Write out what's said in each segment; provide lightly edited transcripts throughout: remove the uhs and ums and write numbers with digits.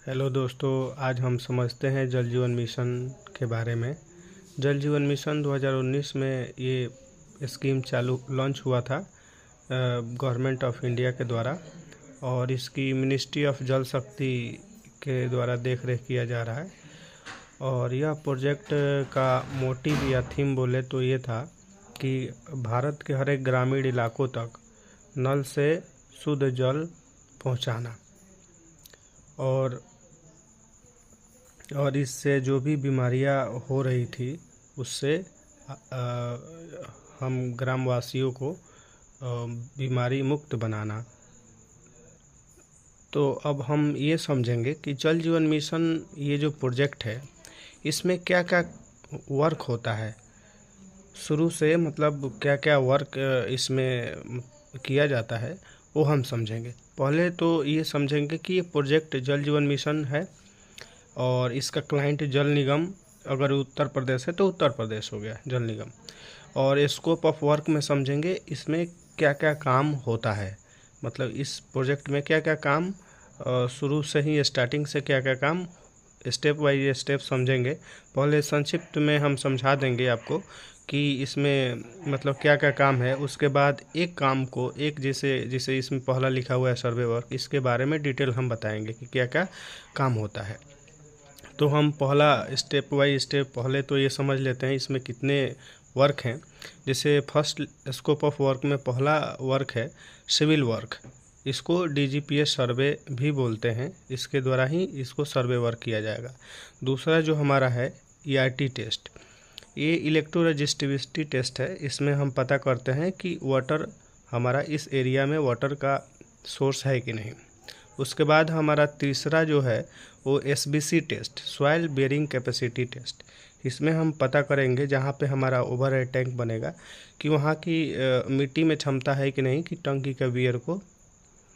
Hello दोस्तों, आज हम समझते हैं जल जीवन मिशन के बारे में। जल जीवन मिशन 2019 में ये स्कीम लॉन्च हुआ था गवर्नमेंट ऑफ इंडिया के द्वारा, और इसकी मिनिस्ट्री ऑफ जल शक्ति के द्वारा देख रेख किया जा रहा है। और यह प्रोजेक्ट का मोटिव या थीम बोले तो ये था कि भारत के हर एक ग्रामीण इलाकों तक नल से शुद्ध जल पहुंचाना, और इससे जो भी बीमारियां हो रही थी उससे हम ग्रामवासियों को बीमारी मुक्त बनाना। तो अब हम ये समझेंगे कि जल जीवन मिशन ये जो प्रोजेक्ट है इसमें क्या क्या वर्क होता है, शुरू से मतलब क्या क्या वर्क इसमें किया जाता है वो हम समझेंगे। पहले तो ये समझेंगे कि ये प्रोजेक्ट जल जीवन मिशन है और इसका क्लाइंट जल निगम, अगर उत्तर प्रदेश है तो उत्तर प्रदेश हो गया जल निगम। और स्कोप ऑफ वर्क में समझेंगे इसमें क्या क्या काम होता है, मतलब इस प्रोजेक्ट में क्या क्या काम शुरू से ही स्टार्टिंग से क्या क्या काम स्टेप बाय स्टेप समझेंगे। पहले संक्षिप्त में हम समझा देंगे आपको कि इसमें मतलब क्या क्या काम है। उसके बाद एक काम को एक जैसे इसमें पहला लिखा हुआ है सर्वे वर्क, इसके बारे में डिटेल हम बताएंगे कि क्या क्या काम होता है। तो हम पहला स्टेप बाय स्टेप पहले तो ये समझ लेते हैं इसमें कितने वर्क हैं। जैसे फर्स्ट स्कोप ऑफ वर्क में पहला वर्क है सिविल वर्क। इसको डीजीपीएस सर्वे भी बोलते हैं, इसके द्वारा ही इसको सर्वे वर्क किया जाएगा। दूसरा जो हमारा है ईआरटी टेस्ट, ये इलेक्ट्रोरेजिस्टिविटी टेस्ट है। इसमें हम पता करते हैं कि वाटर हमारा इस एरिया में वाटर का सोर्स है कि नहीं। उसके बाद हमारा तीसरा जो है वो SBC test, soil bearing capacity test. इसमें हम पता करेंगे जहाँ पे हमारा ओवरहेड टैंक बनेगा कि वहाँ की मिट्टी में क्षमता है कि नहीं कि टंकी का बियर को,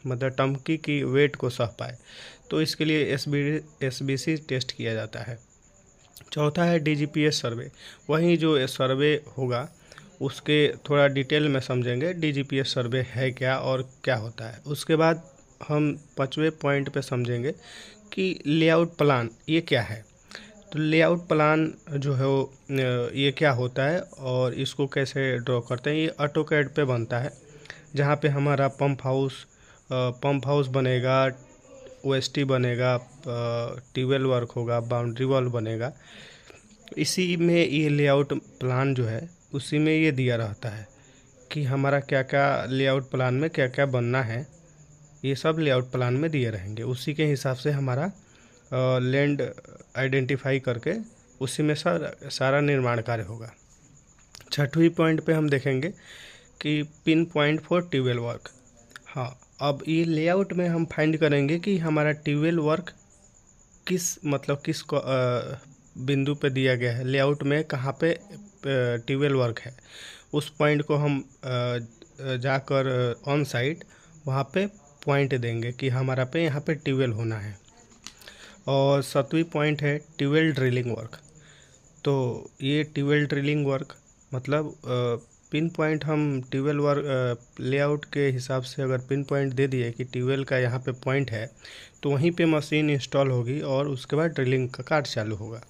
मतलब टंकी की वेट को सह पाए। तो इसके लिए एसबीसी टेस्ट किया जाता है। चौथा है डीजीपीएस सर्वे। वहीं जो सर्वे होगा उसके थोड़ा डिटेल में समझेंगे डीजीपीएस सर्वे है क्या और क्या होता है। उसके बाद हम 5वें पॉइंट पे समझेंगे कि लेआउट प्लान ये क्या है। तो लेआउट प्लान जो है वो ये क्या होता है और इसको कैसे ड्रॉ करते हैं। ये ऑटोकैड पे बनता है, जहाँ पे हमारा पंप हाउस बनेगा, ओएसटी बनेगा, ट्यूबवेल वर्क होगा, बाउंड्री वॉल बनेगा। इसी में ये लेआउट प्लान जो है उसी में ये दिया रहता है कि हमारा क्या क्या लेआउट प्लान में क्या क्या बनना है। ये सब लेआउट प्लान में दिए रहेंगे, उसी के हिसाब से हमारा लैंड आइडेंटिफाई करके उसी में सारा निर्माण कार्य होगा। 6वें पॉइंट पे हम देखेंगे कि pinpoint for tubewell work. हाँ, अब ये लेआउट में हम फाइंड करेंगे कि हमारा ट्यूबवेल वर्क किस बिंदु पे दिया गया है, लेआउट में कहाँ पे ट्यूबवेल वर्क है। उस पॉइंट को हम जाकर ऑन साइट वहाँ पे पॉइंट देंगे कि हमारा पे यहाँ पे ट्यूबवेल होना है। और 7वीं पॉइंट है ट्यूबवेल ड्रिलिंग वर्क। तो ये ट्यूबवेल ड्रिलिंग वर्क मतलब पिन पॉइंट हम ट्यूबवेल वर्क लेआउट के हिसाब से अगर पिन पॉइंट दे दिए कि ट्यूबवेल का यहाँ पे पॉइंट है तो वहीं पे मशीन इंस्टॉल होगी और उसके बाद ड्रिलिंग का कार्य चालू होगा।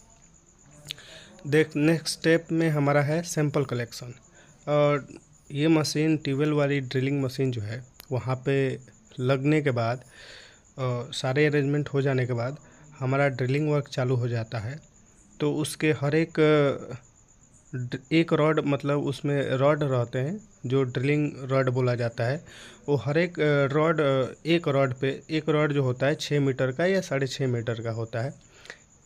नेक्स्ट स्टेप में हमारा है सैंपल कलेक्शन। और ये मशीन ट्यूबवेल वाली ड्रिलिंग मशीन जो है वहाँ पे लगने के बाद सारे अरेंजमेंट हो जाने के बाद हमारा ड्रिलिंग वर्क चालू हो जाता है। तो उसके हर एक रॉड, मतलब उसमें रॉड रहते हैं जो ड्रिलिंग रॉड बोला जाता है। वो हर एक रॉड जो होता है 6 मीटर का या 6.5 मीटर का होता है।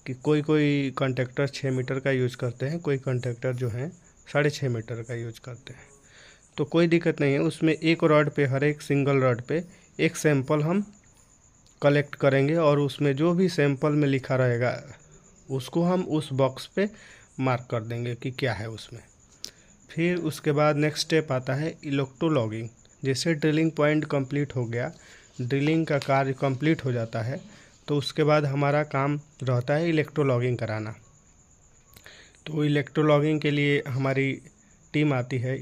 कि कोई कॉन्ट्रैक्टर 6 मीटर का यूज़ करते हैं, कोई कॉन्ट्रैक्टर जो हैं 6.5 मीटर का यूज करते हैं। तो कोई दिक्कत नहीं है, उसमें एक रॉड पे, हर एक सिंगल रॉड पे एक सैंपल हम कलेक्ट करेंगे और उसमें जो भी सैंपल में लिखा रहेगा उसको हम उस बॉक्स पे मार्क कर देंगे कि क्या है उसमें। फिर उसके बाद नेक्स्ट स्टेप आता है इलेक्ट्रोलॉगिंग। जैसे ड्रिलिंग पॉइंट कंप्लीट हो गया, ड्रिलिंग का कार्य कंप्लीट हो जाता है, तो उसके बाद हमारा काम रहता है इलेक्ट्रोलॉगिंग कराना। तो इलेक्ट्रोलॉगिंग के लिए हमारी टीम आती है,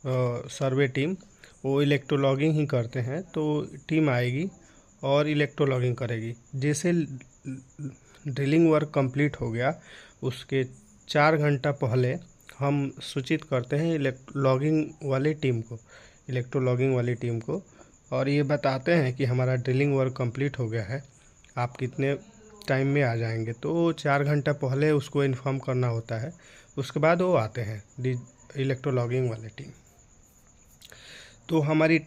सर्वे टीम, वो इलेक्ट्रोलॉगिंग ही करते हैं। तो टीम आएगी और इलेक्ट्रो लॉगिंग करेगी। जैसे ड्रिलिंग वर्क कंप्लीट हो गया उसके 4 घंटा पहले हम सूचित करते हैं इलेक्ट्रो लॉगिंग वाली टीम को और ये बताते हैं कि हमारा ड्रिलिंग वर्क कंप्लीट हो गया है, आप कितने टाइम में आ जाएंगे। तो 4 घंटा पहले उसको इन्फॉर्म करना होता है। उसके बाद वो आते हैं इलेक्ट्रो लॉगिंग वाली टीम। तो हमारी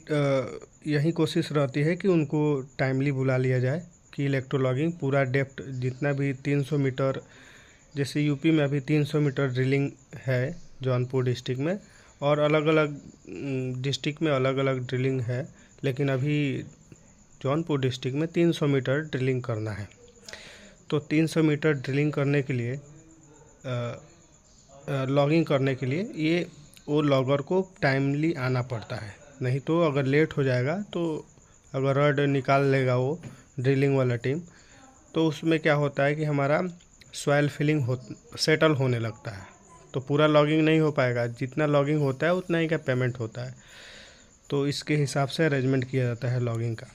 यही कोशिश रहती है कि उनको टाइमली बुला लिया जाए कि इलेक्ट्रो लॉगिंग पूरा डेप्थ जितना भी 300 मीटर, जैसे यूपी में अभी 300 मीटर ड्रिलिंग है जौनपुर डिस्ट्रिक्ट में, और अलग अलग डिस्ट्रिक्ट में अलग अलग ड्रिलिंग है, लेकिन अभी जौनपुर डिस्ट्रिक्ट में 300 मीटर ड्रिलिंग करना है। तो 300 मीटर ड्रिलिंग करने के लिए लॉगिंग करने के लिए ये वो लॉगर को टाइमली आना पड़ता है, नहीं तो अगर लेट हो जाएगा तो अगर रड निकाल लेगा वो ड्रिलिंग वाला टीम, तो उसमें क्या होता है कि हमारा सॉइल फिलिंग सेटल होने लगता है, तो पूरा लॉगिंग नहीं हो पाएगा। जितना लॉगिंग होता है उतना ही का पेमेंट होता है। तो इसके हिसाब से अरेंजमेंट किया जाता है लॉगिंग का।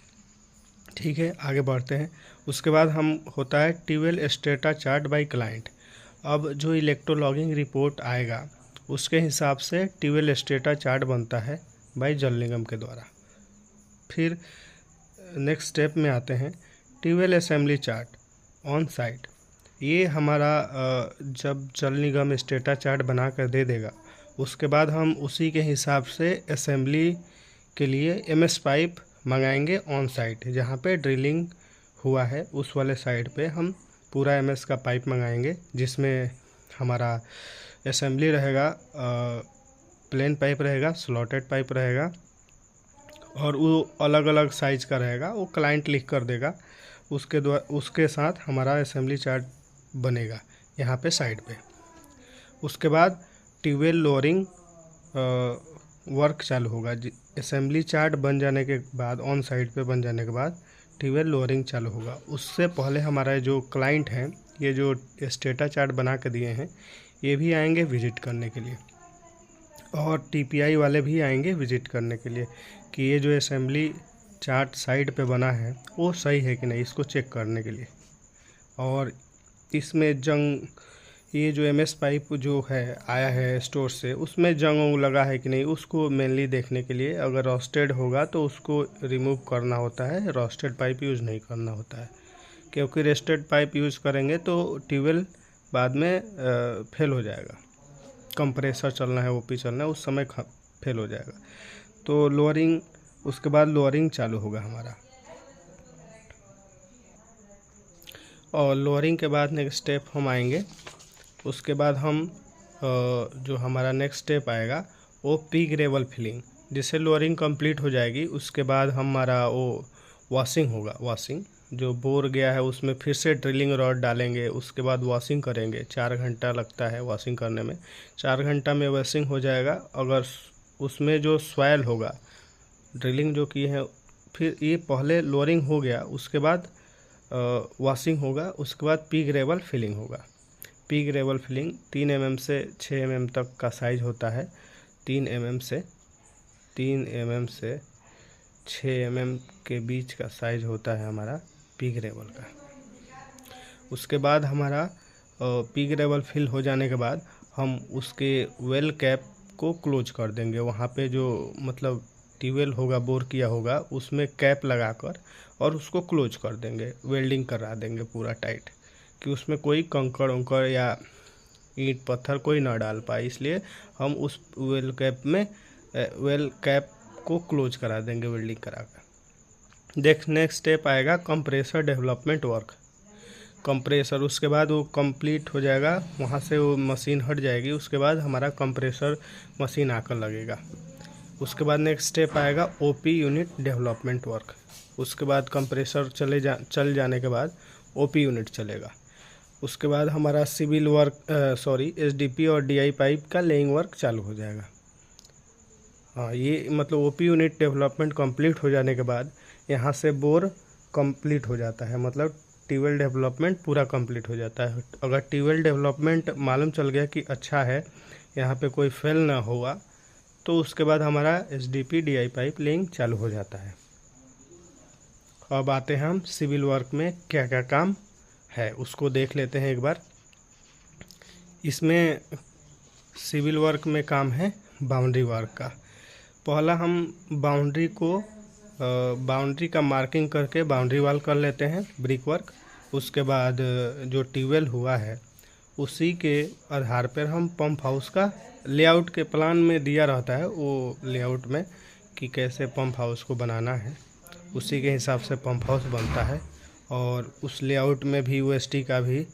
ठीक है, आगे बढ़ते हैं। उसके बाद हम होता है tubewell strata chart by client. अब जो इलेक्ट्रो लॉगिंग रिपोर्ट आएगा उसके हिसाब से ट्यूबवेल स्टेटा चार्ट बनता है बाय जल निगम के द्वारा। फिर नेक्स्ट स्टेप में आते हैं tubewell assembly chart on site. ये हमारा जब जल निगम स्टेटा चार्ट बना कर दे देगा उसके बाद हम उसी के हिसाब से असेंबली के लिए एमएस पाइप मंगाएंगे ऑन साइट। जहाँ पे ड्रिलिंग हुआ है उस वाले साइड पे हम पूरा एमएस का पाइप मंगाएंगे, जिसमें हमारा असेंबली रहेगा, प्लेन पाइप रहेगा, स्लॉटेड पाइप रहेगा, और वो अलग अलग साइज का रहेगा। वो क्लाइंट लिख कर देगा, उसके साथ हमारा असेंबली चार्ट बनेगा यहाँ पे साइड पे। उसके बाद ट्यूबवेल लोअरिंग वर्क चालू होगा। असेंबली चार्ट बन जाने के बाद, ऑन साइड पे बन जाने के बाद ट्यूबवेल लोअरिंग चालू होगा। उससे पहले हमारा जो क्लाइंट हैं, ये जो स्टेटा चार्ट बना के दिए हैं, ये भी आएंगे विजिट करने के लिए, और टीपीआई वाले भी आएंगे विजिट करने के लिए कि ये जो असेंबली चार्ट साइड पे बना है वो सही है कि नहीं, इसको चेक करने के लिए। और इसमें ये जो एमएस पाइप जो है आया है स्टोर से, उसमें जंग लगा है कि नहीं, उसको मेनली देखने के लिए। अगर रोस्टेड होगा तो उसको रिमूव करना होता है, रोस्टेड पाइप यूज़ नहीं करना होता है, क्योंकि रोस्टेड पाइप यूज़ करेंगे तो ट्यूबवेल बाद में फेल हो जाएगा। कंप्रेसर चलना है, ओपी चलना है, उस समय फेल हो जाएगा। तो लोअरिंग, उसके बाद लोअरिंग चालू होगा हमारा, और लोअरिंग के बाद नेक्स्ट स्टेप हम आएंगे। उसके बाद हम जो हमारा नेक्स्ट स्टेप आएगा वो पी ग्रेवल फिलिंग। जिससे लोअरिंग कंप्लीट हो जाएगी उसके बाद हमारा वो वॉशिंग होगा। वॉशिंग जो बोर गया है उसमें फिर से ड्रिलिंग रॉड डालेंगे, उसके बाद वॉशिंग करेंगे। 4 घंटा लगता है वॉशिंग करने में, 4 घंटा में वॉशिंग हो जाएगा। अगर उसमें जो सॉइल होगा, ड्रिलिंग जो की है, फिर ये पहले लोअरिंग हो गया, उसके बाद वॉशिंग होगा, उसके बाद पी ग्रेवल फिलिंग होगा। पी ग्रेवल फिलिंग 3 mm से 6 mm तक का साइज होता है। 3 mm से 6 mm के बीच का साइज होता है हमारा पी ग्रेवल का। उसके बाद हमारा पी ग्रेवल फिल हो जाने के बाद हम उसके वेल कैप को क्लोज कर देंगे। वहाँ पे जो मतलब ट्यूबवेल होगा, बोर किया होगा, उसमें कैप लगाकर और उसको क्लोज कर देंगे, वेल्डिंग करा देंगे पूरा टाइट, कि उसमें कोई कंकड़ उंकड़ या ईंट पत्थर कोई ना डाल पाए। इसलिए हम उस वेल कैप को क्लोज करा देंगे वेल्डिंग कराकर। नेक्स्ट स्टेप आएगा कंप्रेसर डेवलपमेंट वर्क। कंप्रेसर, उसके बाद वो कंप्लीट हो जाएगा, वहाँ से वो मशीन हट जाएगी, उसके बाद हमारा कंप्रेसर मशीन आकर लगेगा। उसके बाद नेक्स्ट स्टेप आएगा ओपी यूनिट डेवलपमेंट वर्क। उसके बाद कंप्रेसर चल जाने के बाद ओपी यूनिट चलेगा। उसके बाद हमारा सिविल वर्क एसडीपी और डीआई पाइप का लेइंग वर्क चालू हो जाएगा। हाँ, ये मतलब ओपी यूनिट डेवलपमेंट कंप्लीट हो जाने के बाद यहाँ से बोर कंप्लीट हो जाता है, मतलब ट्यूबवेल डेवलपमेंट पूरा कंप्लीट हो जाता है। अगर ट्यूबवेल डेवलपमेंट मालूम चल गया कि अच्छा है, यहाँ पे कोई फेल ना हुआ, तो उसके बाद हमारा एसडीपी डीआई पाइप लेइंग चालू हो जाता है। अब आते हैं हम सिविल वर्क में क्या क्या काम है उसको देख लेते हैं एक बार। इसमें सिविल वर्क में काम है बाउंड्री वर्क का। पहला हम बाउंड्री का मार्किंग करके बाउंड्री वाल कर लेते हैं ब्रिक वर्क। उसके बाद जो ट्यूबवेल हुआ है उसी के आधार पर हम पंप हाउस का लेआउट के प्लान में दिया रहता है, वो लेआउट में कि कैसे पंप हाउस को बनाना है, उसी के हिसाब से पंप हाउस बनता है। और उस लेआउट में भी यूएसटी का भी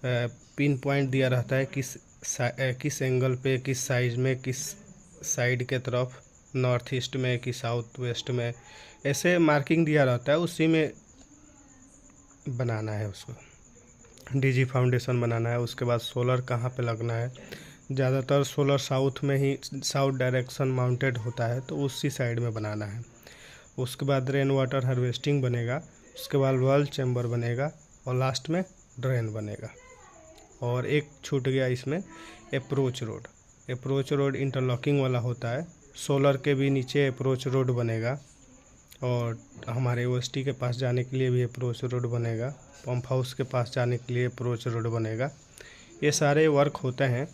पिन पॉइंट दिया रहता है किस एंगल पे, किस साइज में, किस साइड के तरफ, नॉर्थ ईस्ट में कि साउथ वेस्ट में, ऐसे मार्किंग दिया रहता है। उसी में बनाना है उसको। डीजी फाउंडेशन बनाना है। उसके बाद सोलर कहाँ पे लगना है, ज़्यादातर सोलर साउथ में ही, साउथ डायरेक्शन माउंटेड होता है तो उसी साइड में बनाना है। उसके बाद रेन वाटर हार्वेस्टिंग बनेगा। उसके बाद वेल चैम्बर बनेगा और लास्ट में ड्रेन बनेगा। और एक छूट गया इसमें, अप्रोच रोड इंटरलॉकिंग वाला होता है। सोलर के भी नीचे अप्रोच रोड बनेगा और हमारे यूएसटी के पास जाने के लिए भी अप्रोच रोड बनेगा, पंप हाउस के पास जाने के लिए अप्रोच रोड बनेगा। ये सारे वर्क होते हैं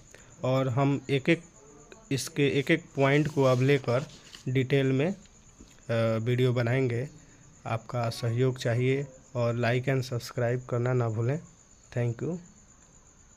और हम इसके एक एक पॉइंट को अब लेकर डिटेल में वीडियो बनाएंगे। आपका सहयोग चाहिए और लाइक एंड सब्सक्राइब करना ना भूलें। Thank you.